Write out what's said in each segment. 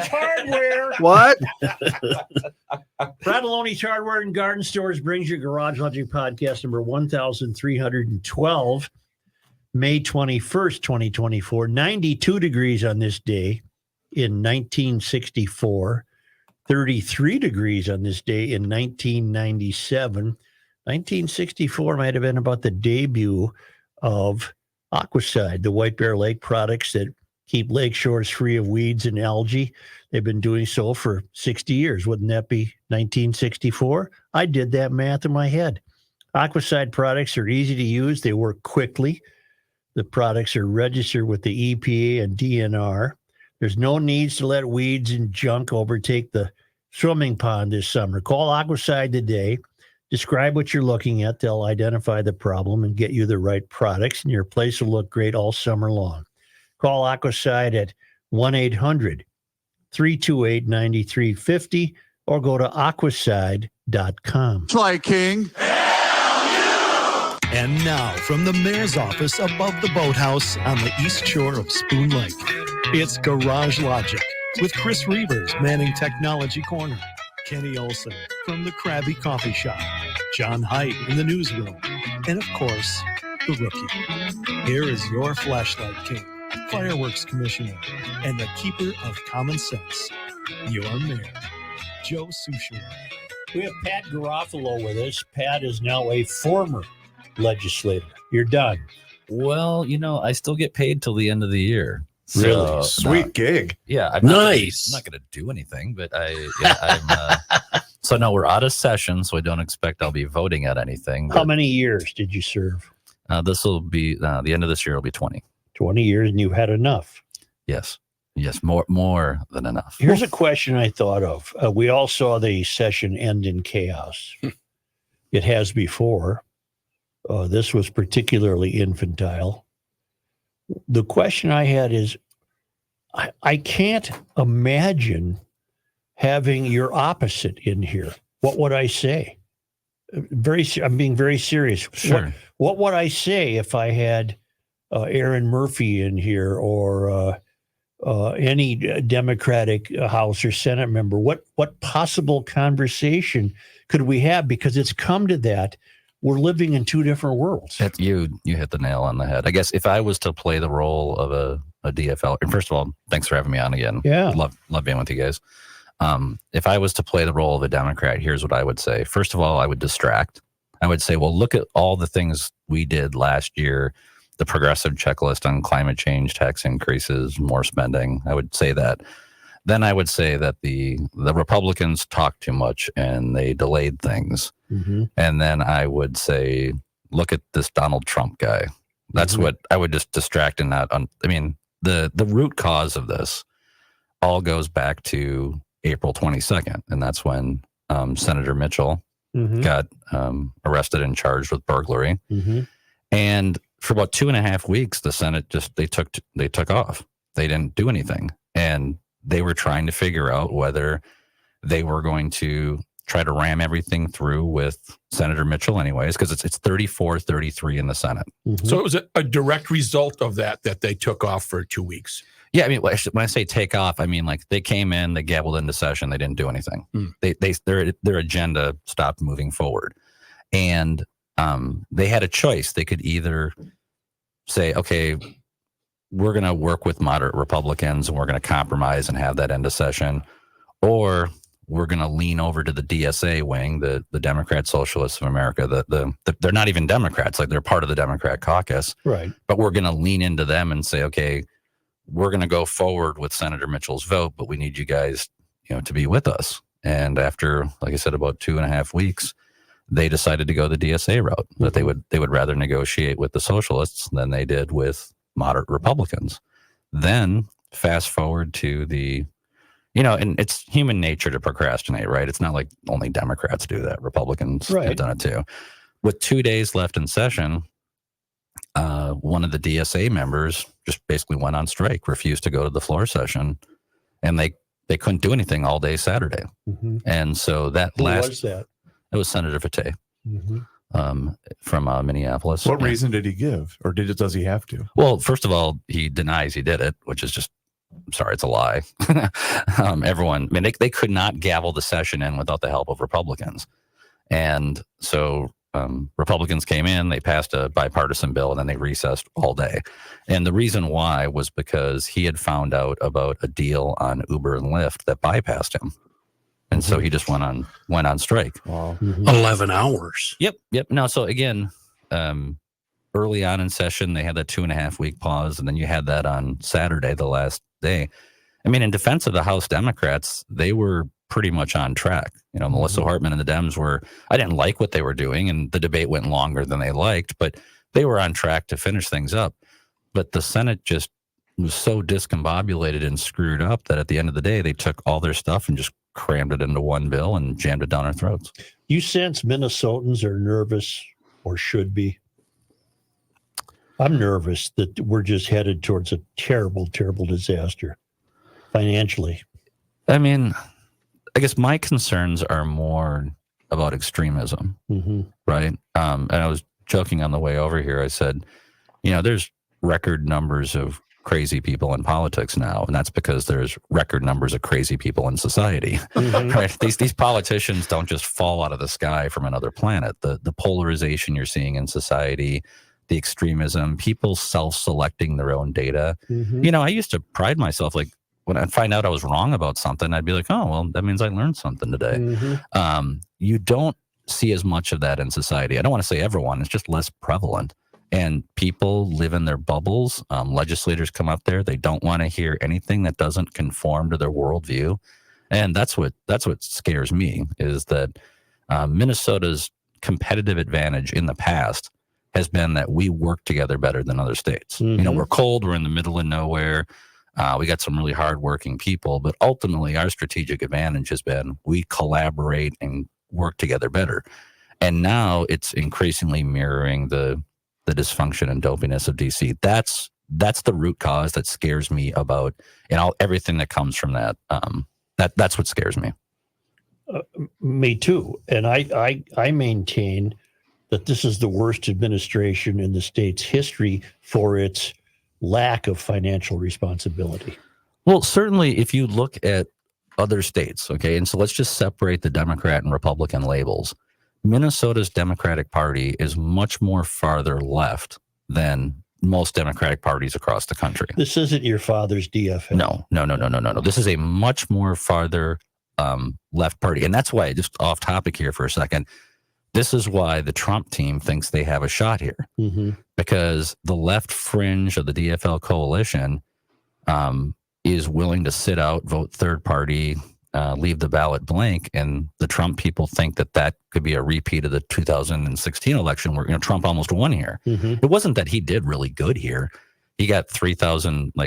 Hardware. What? Fratelloni's Hardware and Garden Stores brings you Garage Logic Podcast number 1312, May 21st, 2024. 92 degrees on this day in 1964. 33 degrees on this day in 1997. 1964 might have been about the debut of Aquacide, the White Bear Lake products that keep lake shores free of weeds and algae. They've been doing so for 60 years. Wouldn't that be 1964? I did that math in my head. Aquacide products are easy to use. They work quickly. The products are registered with the EPA and DNR. There's no needs to let weeds and junk overtake the swimming pond this summer. Call Aquacide today. Describe what you're looking at. They'll identify the problem and get you the right products, and your place will look great all summer long. Call Aquacide at 1-800-328-9350 or go to aquacide.com. Fly King. And now, from the mayor's office above the boathouse on the east shore of Spoon Lake, it's Garage Logic with Chris Reavers manning Technology Corner, Kenny Olson from the Krabby Coffee Shop, John Heidt in the newsroom, and of course, the rookie. Here is your flashlight king, fireworks commissioner, and the keeper of common sense, your mayor, Joe Souchere. We have Pat Garofalo with us. Pat is now a former legislator. You're done. Well, I still get paid till the end of the year. Really? Sweet gig. Yeah. I'm Nice. not going to do anything, but I'm so no, we're out of session, so I don't expect I'll be voting at anything. How many years did you serve? This will be, the end of this year will be 20. 20 years, and you've had enough. Yes. Yes. More than enough. Here's a question I thought of. We all saw the session end in chaos. It has before. This was particularly infantile. The question I had is, I can't imagine having your opposite in here. What would I say? I'm being very serious. Sure. What would I say if I had Aaron Murphy in here or any Democratic House or Senate member? What possible conversation could we have? Because it's come to that. We're living in two different worlds. You hit the nail on the head. I guess if I was to play the role of a DFL, and first of all, thanks for having me on again. Yeah. Love being with you guys. If I was to play the role of a Democrat, here's what I would say. First of all, I would distract. I would say, well, look at all the things we did last year, the progressive checklist on climate change, tax increases, more spending. I would say that. Then I would say that the Republicans talked too much and they delayed things. Mm-hmm. And then I would say, look at this Donald Trump guy. That's what I would just distract and not. The root cause of this all goes back to April 22nd. And that's when Senator Mitchell got arrested and charged with burglary. Mm-hmm. And for about 2.5 weeks, the Senate they took off. They didn't do anything. And they were trying to figure out whether they were going to try to ram everything through with Senator Mitchell anyways, because it's 34-33 in the Senate. Mm-hmm. So it was a direct result of that they took off for 2 weeks. Yeah, when I say take off, I mean like they came in, they gabbled into session, they didn't do anything. Their agenda stopped moving forward. And they had a choice. They could either say, okay, we're going to work with moderate Republicans and we're going to compromise and have that end of session, or we're going to lean over to the DSA wing, the Democrat Socialists of America. They're not even Democrats, like they're part of the Democrat caucus, right? But we're going to lean into them and say, okay, we're going to go forward with Senator Mitchell's vote, but we need you guys, to be with us. And after, like I said, about 2.5 weeks, they decided to go the DSA route, that they would rather negotiate with the socialists than they did with moderate Republicans. Then fast forward to and it's human nature to procrastinate, right? It's not like only Democrats do that. Republicans have done it too. With 2 days left in session, one of the DSA members just basically went on strike, refused to go to the floor session, and they couldn't do anything all day Saturday. Mm-hmm. And so Who was that? It was Senator Vitae. Mm-hmm. From Minneapolis. What reason did he give, or does he have to? Well, first of all, he denies he did it, which is just I'm sorry, it's a lie. Everyone, I mean, they could not gavel the session in without the help of Republicans. And so Republicans came in, they passed a bipartisan bill, and then they recessed all day. And the reason why was because he had found out about a deal on Uber and Lyft that bypassed him. And so he just went on strike. Wow. 11 hours. Yep. No, so again, early on in session, they had that 2.5 week pause, and then you had that on Saturday, the last day. I mean, in defense of the House Democrats, they were pretty much on track. You know, Melissa Hartman and the Dems were, I didn't like what they were doing, and the debate went longer than they liked, but they were on track to finish things up. But the Senate just was so discombobulated and screwed up that at the end of the day, they took all their stuff and just crammed it into one bill and jammed it down our throats. You sense Minnesotans are nervous, or should be? I'm nervous that we're just headed towards a terrible, terrible disaster financially. I mean, I guess my concerns are more about extremism, right? And I was joking on the way over here. I said, you know, there's record numbers of crazy people in politics now, and that's because there's record numbers of crazy people in society. Right? These politicians don't just fall out of the sky from another planet. The polarization you're seeing in society, the extremism, people self-selecting their own data. You know, I used to pride myself, like when I find out I was wrong about something, I'd be like, oh, well, that means I learned something today. You don't see as much of that in society. I don't want to say everyone, it's just less prevalent. And people live in their bubbles. Legislators come up there. They don't want to hear anything that doesn't conform to their worldview. And that's what scares me, is that Minnesota's competitive advantage in the past has been that we work together better than other states. You know, we're cold. We're in the middle of nowhere. We got some really hardworking people. But ultimately, our strategic advantage has been we collaborate and work together better. And now it's increasingly mirroring the dysfunction and dopiness of DC. That's the root cause that scares me about, and everything that comes from that. That's what scares me. Me too. And I maintain that this is the worst administration in the state's history for its lack of financial responsibility. Well, certainly if you look at other states, okay, and so let's just separate the Democrat and Republican labels. Minnesota's Democratic Party is much more farther left than most Democratic parties across the country. This isn't your father's DFL. No. This is a much more farther left party. And that's why, just off topic here for a second, this is why the Trump team thinks they have a shot here. Because the left fringe of the DFL coalition is willing to sit out, vote third party, leave the ballot blank, and the Trump people think that could be a repeat of the 2016 election where, you know, Trump almost won here. It wasn't that he did really good here. He got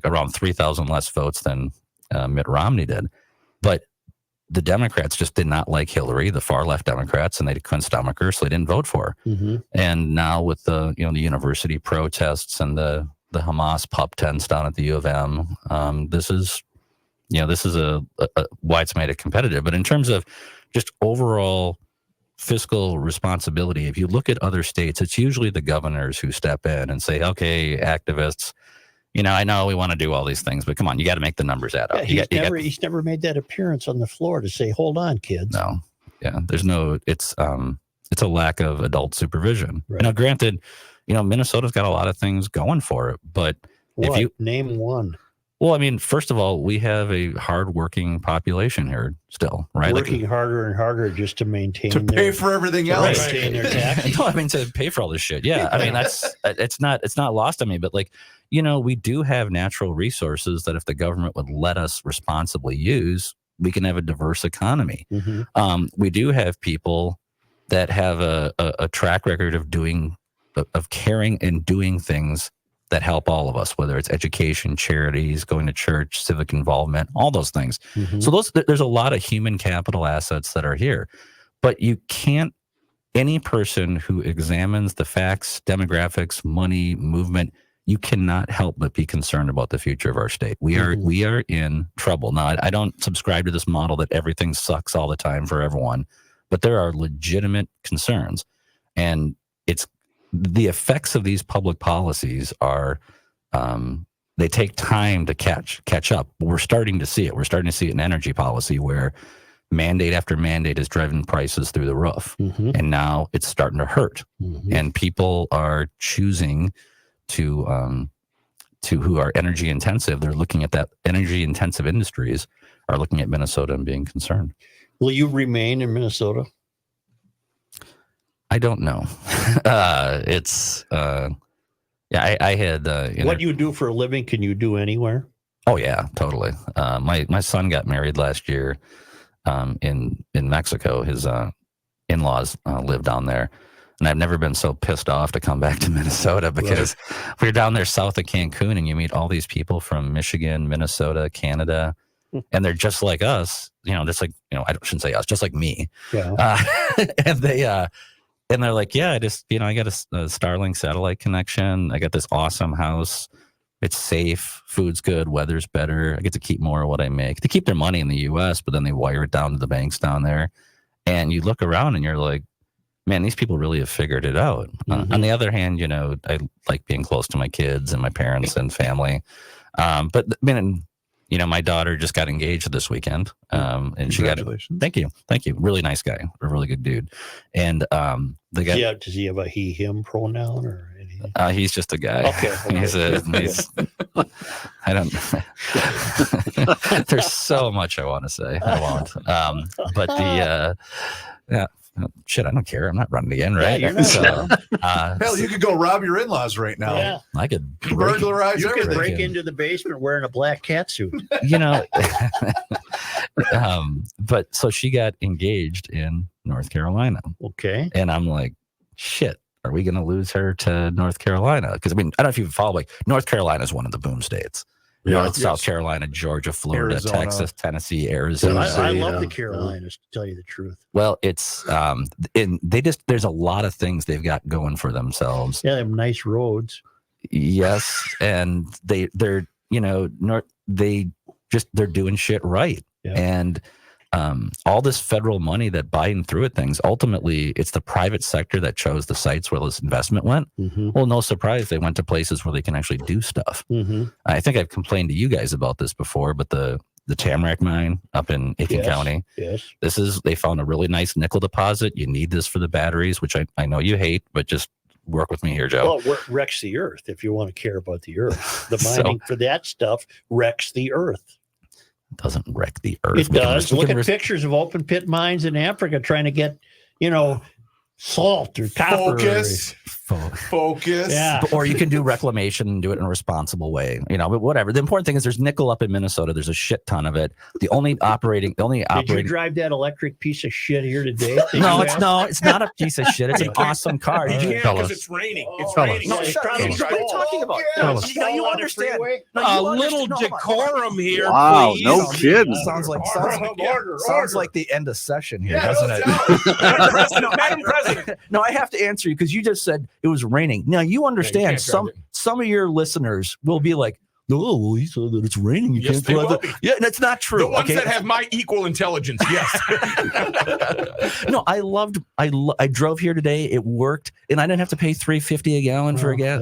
around 3,000 less votes than Mitt Romney did. But the Democrats just did not like Hillary, the far left Democrats, and they couldn't stomach her, so they didn't vote for her. And now with the university protests and the Hamas pup tents down at the U of M, this is a why it's made it competitive. But in terms of just overall fiscal responsibility, if you look at other states, it's usually the governors who step in and say, okay, activists, you know, I know we want to do all these things, but come on, you got to make the numbers add up. He's never made that appearance on the floor to say, hold on, kids. No. Yeah. It's a lack of adult supervision. Right. Now, granted, you know, Minnesota's got a lot of things going for it, but if you name one. Well, I mean, first of all, we have a hardworking population here still, right? Working harder and harder just to maintain pay for everything else. Maintain their taxes. No, I mean to pay for all this shit. Yeah, I mean it's not lost on me. But like, you know, we do have natural resources that if the government would let us responsibly use, we can have a diverse economy. We do have people that have a track record of caring and doing things that help all of us, whether it's education, charities, going to church, civic involvement, all those things. So there's a lot of human capital assets that are here, but you can't, any person who examines the facts, demographics, money, movement, you cannot help but be concerned about the future of our state. We are in trouble. Now, I don't subscribe to this model that everything sucks all the time for everyone, but there are legitimate concerns, and the effects of these public policies are they take time to catch up. We're starting to see it. We're starting to see it in energy policy where mandate after mandate is driving prices through the roof. Mm-hmm. And now it's starting to hurt. Mm-hmm. And people are choosing to who are energy intensive. They're looking at that energy intensive industries are looking at Minnesota and being concerned. Will you remain in Minnesota? I don't know. I had. What you do for a living, can you do anywhere? Oh yeah, totally. My son got married last year in Mexico. His in-laws live down there, and I've never been so pissed off to come back to Minnesota because we're down there south of Cancun, and you meet all these people from Michigan, Minnesota, Canada, and they're just like us. Just like I shouldn't say us, just like me. Yeah. And they're like, yeah, I just, I got a Starlink satellite connection. I got this awesome house. It's safe. Food's good. Weather's better. I get to keep more of what I make. They keep their money in the U.S., but then they wire it down to the banks down there. And you look around and you're like, man, these people really have figured it out. Mm-hmm. On the other hand, I like being close to my kids and my parents and family. But my daughter just got engaged this weekend. And she got, thank you. Really nice guy, a really good dude. And the guy, does he have a he, him pronoun or anything? He's just a guy. Okay. I don't, there's so much I want to say. I won't. But shit, I don't care. I'm not running again, right? Yeah, you're not. Hell, you could go rob your in-laws right now. Yeah. I could burglarize You everything. could break into the basement wearing a black catsuit. But so she got engaged in North Carolina. Okay. And I'm like, shit, are we going to lose her to North Carolina? Because I don't know if you follow, like North Carolina is one of the boom states. South Carolina, Georgia, Florida, Arizona. Texas, Tennessee, Arizona. I love the Carolinas, to tell you the truth. Well, it's there's a lot of things they've got going for themselves. Yeah, they have nice roads. Yes, and they're doing shit right. Yeah. And all this federal money that Biden threw at things, ultimately, it's the private sector that chose the sites where this investment went. Mm-hmm. Well, no surprise, they went to places where they can actually do stuff. Mm-hmm. I think I've complained to you guys about this before, but the Tamarack mine up in Aiken County, yes, they found a really nice nickel deposit. You need this for the batteries, which I know you hate, but just work with me here, Joe. Well, it wrecks the earth if you want to care about the earth. The mining for that stuff wrecks the earth. Doesn't wreck the earth. It does. Look at pictures of open pit mines in Africa trying to get, salt or copper. Focus. Yeah. Or you can do reclamation and do it in a responsible way, but whatever. The important thing is there's nickel up in Minnesota. There's a shit ton of it. The only operating. Did you drive that electric piece of shit here today? No, it's not a piece of shit. It's an awesome car. You can't because it's raining. It's raining. No, shut up. What are you talking about? You understand. A little decorum here. Wow, please. no kidding. Sounds like the end of session here, Yeah, doesn't it? Madam President. No, I have to answer you because you just said it was raining. Now you understand can't drive some of your listeners will be like, "Oh, well, he said that it's raining. You Yes, can't they drive will it." be. Yeah, and it's not true. The ones okay? that have my equal intelligence, yes. No, I drove here today. It worked, and I didn't have to pay $3.50 a gallon for a gas.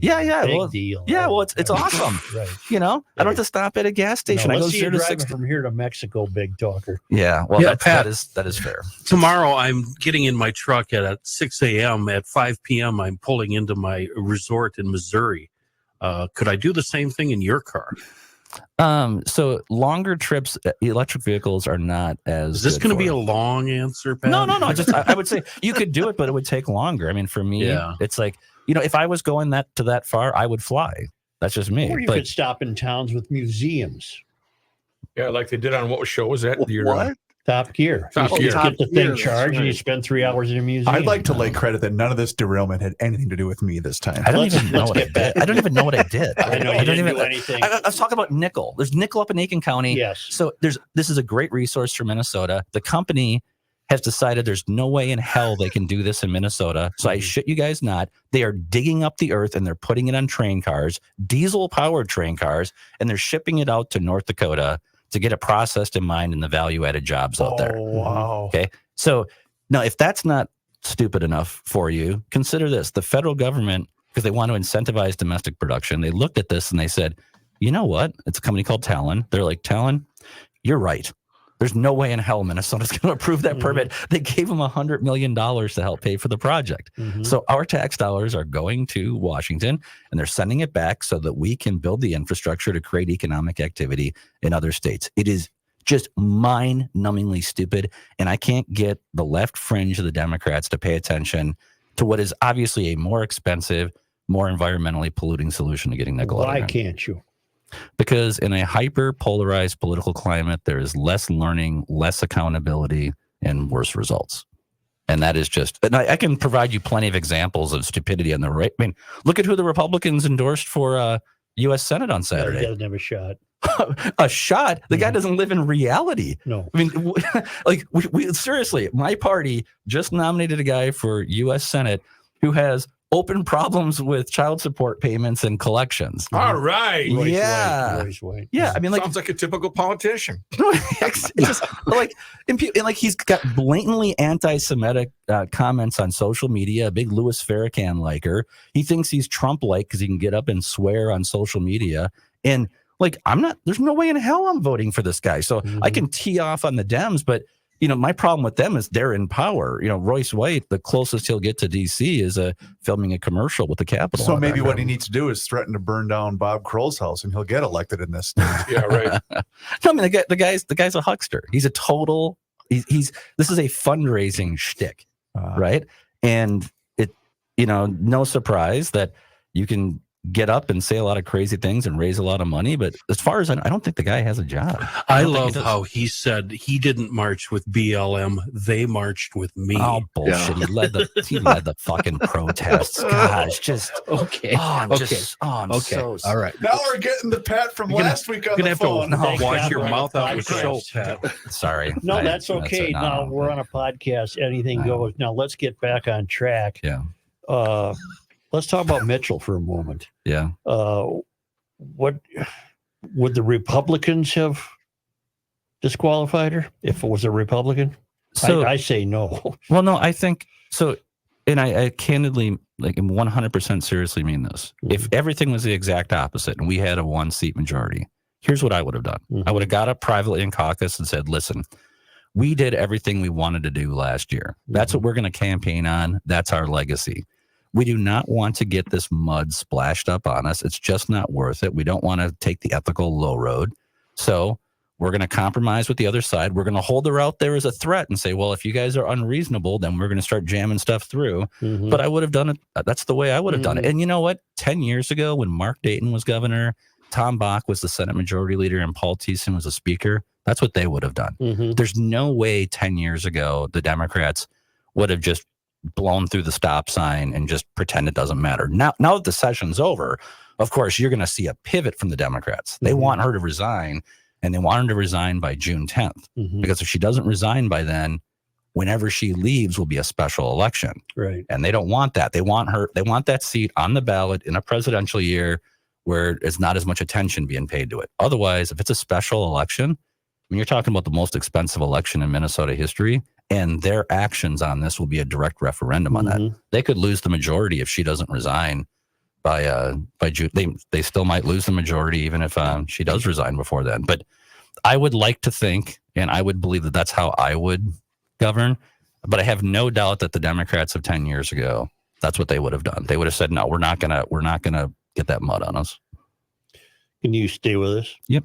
Yeah. Big Well, deal. yeah. Well, it's awesome. Right. I don't have to stop at a gas station. I Let's go see you 0 to driving 60. from here to Mexico, big talker. Yeah. Well, Yeah, that Pat. is fair. Tomorrow, I'm getting in my truck at 6 a.m. At 5 p.m., I'm pulling into my resort in Missouri. Could I do the same thing in your car? So longer trips, electric vehicles are not as. Is this good going to for be it. a long answer, Pat? No. I would say you could do it, but it would take longer. I mean, for me, it's like if I was going that far, I would fly. That's just me. Or you could stop in towns with museums. Yeah, like they did on what show was that? What? Top Gear. Top You Gear. just get the Top thing Gear, charged and you that's spend 3 hours in a museum. I'd like to lay credit that none of this derailment had anything to do with me this time. I don't Let's- even know let's what I get back. did. I don't even know what I did. I know you don't didn't even do anything. I was talking about nickel. There's nickel up in Aiken County. Yes. So this is a great resource for Minnesota. The company has decided there's no way in hell they can do this in Minnesota. So I shit you guys not. They are digging up the earth and they're putting it on train cars, diesel-powered train cars, and they're shipping it out to North Dakota to get it processed and mined in the value-added jobs out there. Oh, wow. Okay. So now if that's not stupid enough for you, consider this. The federal government because they want to incentivize domestic production. They looked at this and they said, you know what? It's a company called Talon. They're like, Talon, you're right. There's no way in hell Minnesota's going to approve that permit. They gave them $100 million to help pay for the project. So our tax dollars are going to Washington, and they're sending it back so that we can build the infrastructure to create economic activity in other states. It is just mind-numbingly stupid, and I can't get the left fringe of the Democrats to pay attention to what is obviously a more expensive, more environmentally polluting solution to getting nickel out of Why there. can't you? Because in a hyper-polarized political climate, there is less learning, less accountability, and worse results. And that is just, and I can provide you plenty of examples of stupidity on the right. I mean, look at who the Republicans endorsed for U.S. Senate on He Saturday. doesn't have a shot. A shot? The guy doesn't live in reality. No. I mean, like, we seriously, my party just nominated a guy for U.S. Senate who has open problems with child support payments and collections. All right. Royce White. Yeah, I mean, like, Sounds like a typical politician. it's just like, and like he's got blatantly anti-Semitic comments on social media. A big Louis Farrakhan liker. He thinks he's Trump-like because he can get up and swear on social media. And like, I'm not. There's no way in hell I'm voting for this guy. So I can tee off on the Dems, but my problem with them is they're in power. Royce White, the closest he'll get to DC is filming a commercial with the Capitol. So maybe what he needs to do is threaten to burn down Bob Kroll's house, and he'll get elected in this state. Yeah, right. No, I mean, the guy's a huckster. He's a total. This is a fundraising shtick, right? And it, no surprise that you can get up and say a lot of crazy things and raise a lot of money, but as far as I don't think the guy has a job. I love how he said he didn't march with BLM; they marched with me. Oh, bullshit! He led the fucking protests. Gosh, just Okay. I'm Okay. I'm Okay. so All right. Now we're getting the Pat from last week on You're the gonna have phone. to wash God your we're on mouth a out with podcast. soap, Pat. sorry. No, that's okay. Now we're on a podcast. Anything goes. Now let's get back on track. Yeah. Let's talk about Mitchell for a moment. Yeah. What would the Republicans have disqualified her if it was a Republican? So I say no. well, no, I think so. And I candidly, like, 100% seriously mean this. If everything was the exact opposite and we had a 1-seat majority, here's what I would have done. I would have got up privately in caucus and said, listen, we did everything we wanted to do last year. That's what we're going to campaign on. That's our legacy. We do not want to get this mud splashed up on us. It's just not worth it. We don't want to take the ethical low road. So we're going to compromise with the other side. We're going to hold her out there as a threat and say, well, if you guys are unreasonable, then we're going to start jamming stuff through. But I would have done it. That's the way I would have done it. And you know what? 10 years ago, when Mark Dayton was governor, Tom Bach was the Senate Majority Leader, and Paul Thiessen was a speaker. That's what they would have done. There's no way 10 years ago the Democrats would have just blown through the stop sign and just pretend it doesn't matter. Now that the session's over, of course, you're going to see a pivot from the Democrats. They want her to resign, and they want her to resign by June 10th. Because if she doesn't resign by then, whenever she leaves will be a special election. Right. And they don't want that. They want that seat on the ballot in a presidential year where it's not as much attention being paid to it. Otherwise, if it's a special election, I mean, you're talking about the most expensive election in Minnesota history, and their actions on this will be a direct referendum on that. They could lose the majority if she doesn't resign by June. They still might lose the majority even if she does resign before then. But I would like to think, and I would believe that that's how I would govern. But I have no doubt that the Democrats of 10 years ago, that's what they would have done. They would have said, no, we're not gonna get that mud on us. Can you stay with us? Yep.